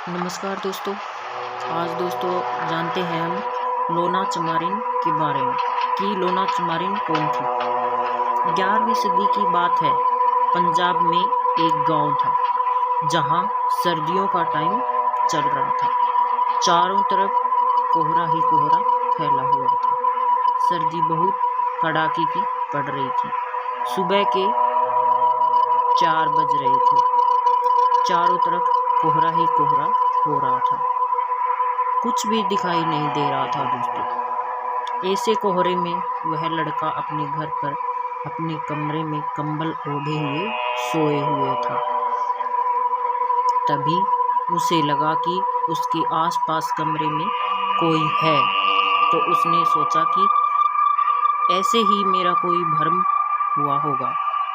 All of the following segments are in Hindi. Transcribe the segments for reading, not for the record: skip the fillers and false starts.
नमस्कार दोस्तों। आज दोस्तों जानते हैं हम लोना चमारिन के बारे में कि लोना चमारिन कौन थी। 11वीं सदी की बात है। पंजाब में एक गांव था जहां सर्दियों का टाइम चल रहा था। चारों तरफ कोहरा ही कोहरा फैला हुआ था। सर्दी बहुत कड़ाके की पड़ रही थी। सुबह के 4 बज रहे थे। चारों तरफ कोहरा ही कोहरा हो रहा था। कुछ भी दिखाई नहीं दे रहा था दोस्तों। ऐसे कोहरे में वह लड़का अपने घर पर अपने कमरे में कंबल ओढ़े हुए सोए हुए था। तभी उसे लगा कि उसके आसपास कमरे में कोई है। तो उसने सोचा कि ऐसे ही मेरा कोई भ्रम हुआ होगा,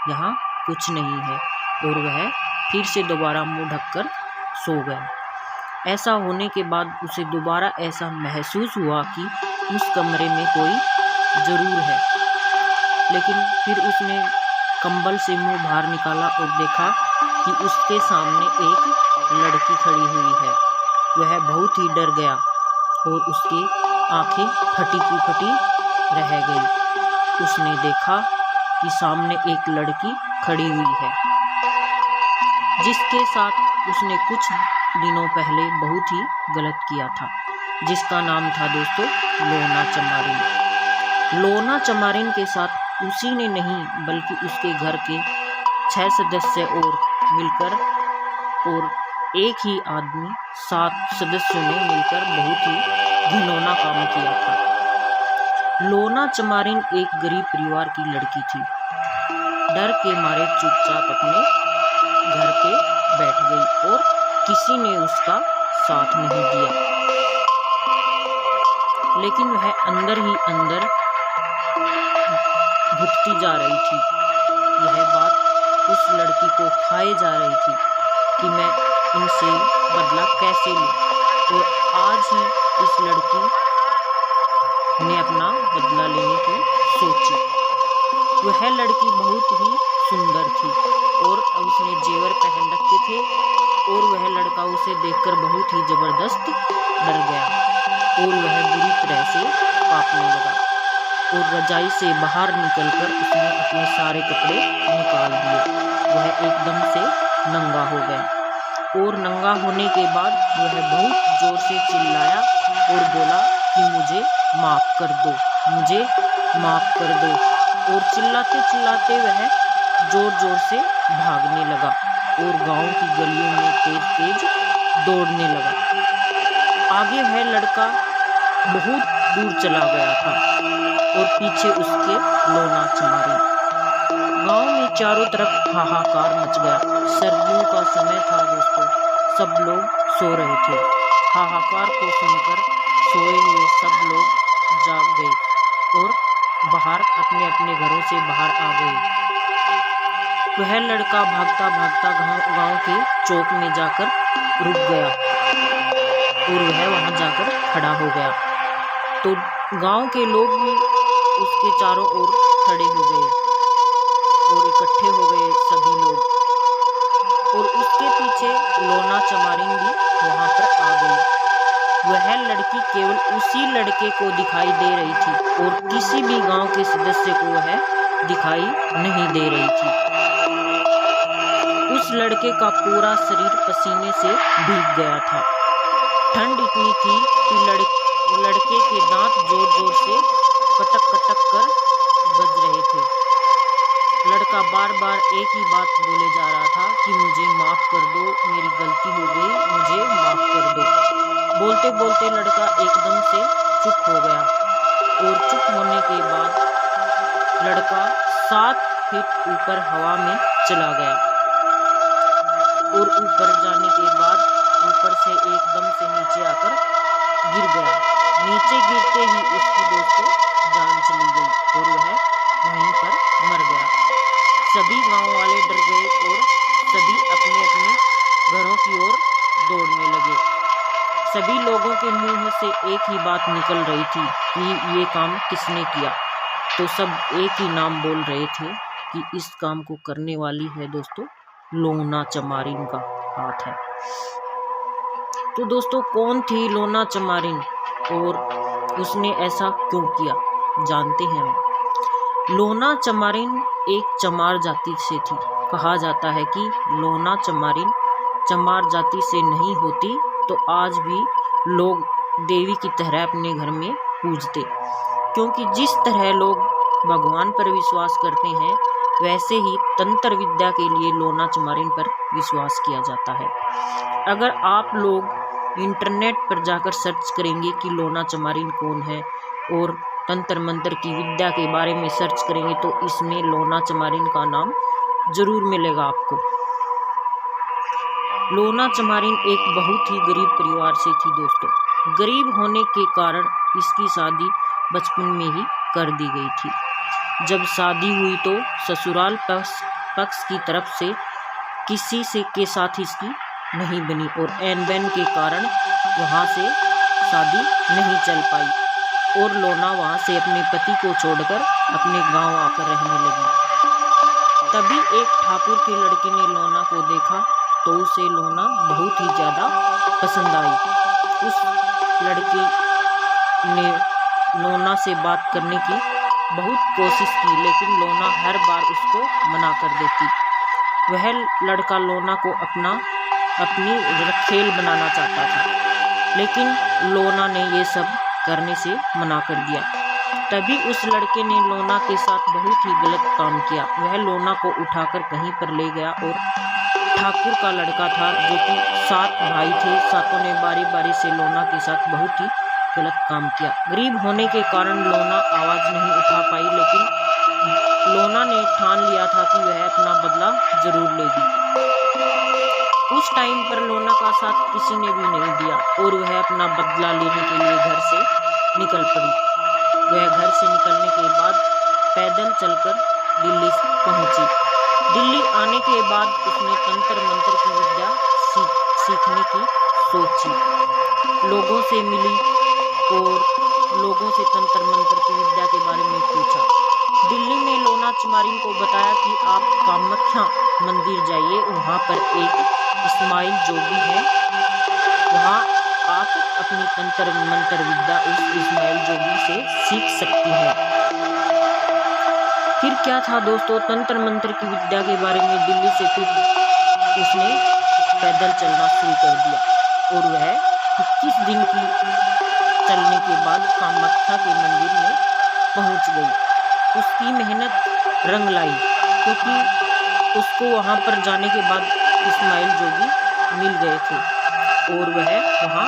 यहाँ कुछ नहीं है, और वह फिर से दोबारा मुंह ढककर सो गया। ऐसा होने के बाद उसे दोबारा ऐसा महसूस हुआ कि उस कमरे में कोई ज़रूर है। लेकिन फिर उसने कंबल से मुंह बाहर निकाला और देखा कि उसके सामने एक लड़की खड़ी हुई है। वह बहुत ही डर गया और उसकी आंखें फटी की फटी रह गई। उसने देखा कि सामने एक लड़की खड़ी हुई है जिसके साथ उसने कुछ दिनों पहले बहुत ही गलत किया था, जिसका नाम था दोस्तों लोना चमारिन। लोना चमारिन के साथ उसी ने नहीं बल्कि उसके घर के 6 सदस्य और मिलकर, और एक ही आदमी 7 सदस्यों ने मिलकर बहुत ही घिनौना काम किया था। लोना चमारिन एक गरीब परिवार की लड़की थी। डर के मारे चुपचाप अपने घर पे बैठ गई और किसी ने उसका साथ नहीं दिया। लेकिन वह अंदर ही अंदर घुटती जा रही थी। यह बात उस लड़की को खाए जा रही थी कि मैं इनसे बदला कैसे लूं। और आज ही इस लड़की ने अपना बदला लेने की सोची। वह लड़की बहुत ही सुंदर थी और उसने जेवर पहन रखे थे, और वह लड़का उसे देखकर बहुत ही जबरदस्त डर गया और वह बुरी तरह से कांपने लगा। और रजाई से बाहर निकलकर उसने अपने सारे कपड़े निकाल दिए। वह एकदम से नंगा हो गया और नंगा होने के बाद वह बहुत जोर से चिल्लाया और बोला कि मुझे माफ़ कर दो, मुझे माफ़ कर दो। और चिल्लाते चिल्लाते वह जोर जोर से भागने लगा और गांव की गलियों में तेज तेज दौड़ने लगा। आगे वह लड़का बहुत दूर चला गया था और पीछे उसके लोना चमारिन। गांव में चारों तरफ हाहाकार मच गया। सर्दियों का समय था दोस्तों। सब लोग सो रहे थे। हाहाकार को सुनकर सोए हुए सब लोग जाग गए और बाहर अपने अपने घरों से बाहर आ गए। वह लड़का भागता भागता गांव के चौक में जाकर रुक गया और वह वहां जाकर खड़ा हो गया। तो गांव के लोग भी उसके चारों ओर खड़े हो गए और इकट्ठे हो गए सभी लोग, और उसके पीछे लोना चमारिन भी वहां पर आ गई। वह लड़की केवल उसी लड़के को दिखाई दे रही थी और किसी भी गांव के सदस्य को वह दिखाई नहीं दे रही थी। उस लड़के का पूरा शरीर पसीने से भीग गया था। ठंड इतनी थी कि लड़के के दांत जोर जोर से कटक कटक कर बज रहे थे। लड़का बार बार एक ही बात बोले जा रहा था कि मुझे माफ़ कर दो, मेरी गलती हो गई, मुझे माफ़ कर दो। बोलते बोलते लड़का एकदम से चुप हो गया और चुप होने के बाद लड़का 7 फीट ऊपर हवा में चला गया और ऊपर जाने के बाद ऊपर से एकदम से नीचे आकर गिर गया। नीचे गिरते ही उसकी दोस्तों जान चली गई और वह वहीं पर मर गया। सभी गांव वाले डर गए और सभी अपने अपने घरों की ओर दौड़ने लगे। सभी लोगों के मुंह से एक ही बात निकल रही थी कि ये काम किसने किया। तो सब एक ही नाम बोल रहे थे कि इस काम को करने वाली है दोस्तों लोना चमारिन का हाथ है। तो दोस्तों कौन थी लोना चमारिन और उसने ऐसा क्यों किया, जानते हैं हम। लोना चमारिन एक चमार जाति से थी। कहा जाता है कि लोना चमारिन चमार जाति से नहीं होती तो आज भी लोग देवी की तरह अपने घर में पूजते, क्योंकि जिस तरह लोग भगवान पर विश्वास करते हैं वैसे ही तंत्र विद्या के लिए लोना चमारिन पर विश्वास किया जाता है। अगर आप लोग इंटरनेट पर जाकर सर्च करेंगे कि लोना चमारिन कौन है और तंत्र मंत्र की विद्या के बारे में सर्च करेंगे तो इसमें लोना चमारिन का नाम जरूर मिलेगा आपको। लोना चमारिन एक बहुत ही गरीब परिवार से थी दोस्तों। गरीब होने के कारण इसकी शादी बचपन में ही कर दी गई थी। जब शादी हुई तो ससुराल पक्ष की तरफ से किसी से के साथ इसकी नहीं बनी और ऐन बैन के कारण वहाँ से शादी नहीं चल पाई और लोना वहाँ से अपने पति को छोड़कर अपने गांव आकर रहने लगी। तभी एक ठाकुर के लड़के ने लोना को देखा तो उसे लोना बहुत ही ज़्यादा पसंद आई। उस लड़के ने लोना से बात करने की बहुत कोशिश की, लेकिन लोना हर बार उसको मना कर देती। वह लड़का लोना को अपनी रखेल बनाना चाहता था, लेकिन लोना ने ये सब करने से मना कर दिया। तभी उस लड़के ने लोना के साथ बहुत ही गलत काम किया। वह लोना को उठाकर कहीं पर ले गया और ठाकुर का लड़का था जो कि 7 भाई थे, सातों ने बारी बारी से लोना के साथ बहुत ही गलत काम किया। गरीब होने के कारण लोना आवाज़ नहीं उठा पाई, लेकिन लोना ने ठान लिया था कि वह अपना बदला जरूर लेगी। उस टाइम पर लोना का साथ किसी ने भी नहीं दिया और वह अपना बदला लेने के लिए घर से निकल पड़ी। वह घर से निकलने के बाद पैदल चलकर दिल्ली पहुंची। दिल्ली आने के बाद उसने तंत्र मंत्र की विद्या सीखने की सोची। लोगों से मिली और लोगों से तंत्र मंत्र की विद्या के बारे में पूछा। दिल्ली में लोना चमारिन को बताया कि आप कामाख्या मंदिर जाइए, वहाँ पर एक इस्माइल जोगी है, वहाँ आप अपनी तंत्र मंत्र विद्या उस इस्माइल जोगी से सीख सकती हैं। फिर क्या था दोस्तों, तंत्र मंत्र की विद्या के बारे में दिल्ली से फिर उसने पैदल चलना शुरू कर दिया और वह 21 दिन की चलने के बाद कामाख्या के मंदिर में पहुंच गई। उसकी मेहनत रंग लाई, क्योंकि उसको वहां पर जाने के बाद इस्माइल जोगी मिल गए थे और वह वहां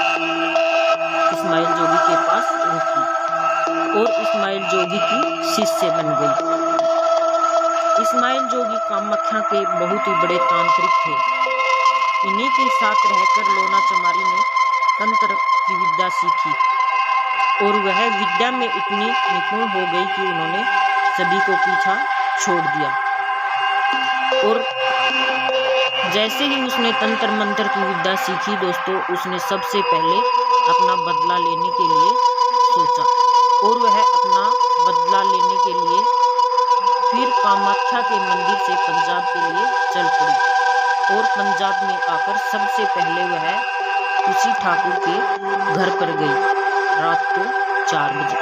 इस्माइल जोगी के पास रुकी और इस्माइल जोगी की शिष्य बन गई। इस्माइल जोगी कामाख्या के बहुत ही बड़े तांत्रिक थे। इन्हीं के साथ रहकर लोना चमारिन ने तंत्र की विद्या सीखी और वह विद्या में इतनी निपुण हो गई कि उन्होंने सभी को पीछा छोड़ दिया। और जैसे ही उसने तंत्र मंत्र की विद्या सीखी दोस्तों, उसने सबसे पहले अपना बदला लेने के लिए सोचा और वह अपना बदला लेने के लिए फिर कामाख्या के मंदिर से पंजाब के लिए चल पड़ी और पंजाब में आकर सबसे पहले वह उसी ठाकुर के घर पर गई रात को 4 बजे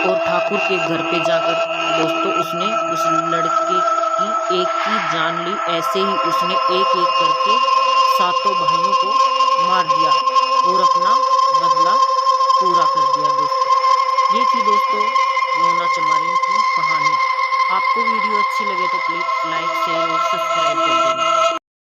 और ठाकुर के घर पे जाकर दोस्तों उसने उस लड़के की एक की जान ली। ऐसे ही उसने एक एक करके 7 भाइयों को मार दिया और अपना बदला पूरा कर दिया दोस्तों। ये थी दोस्तों लोना चमारिन की कहानी। आपको वीडियो अच्छी लगे तो प्लीज़ लाइक शेयर और सब्सक्राइब कर देना।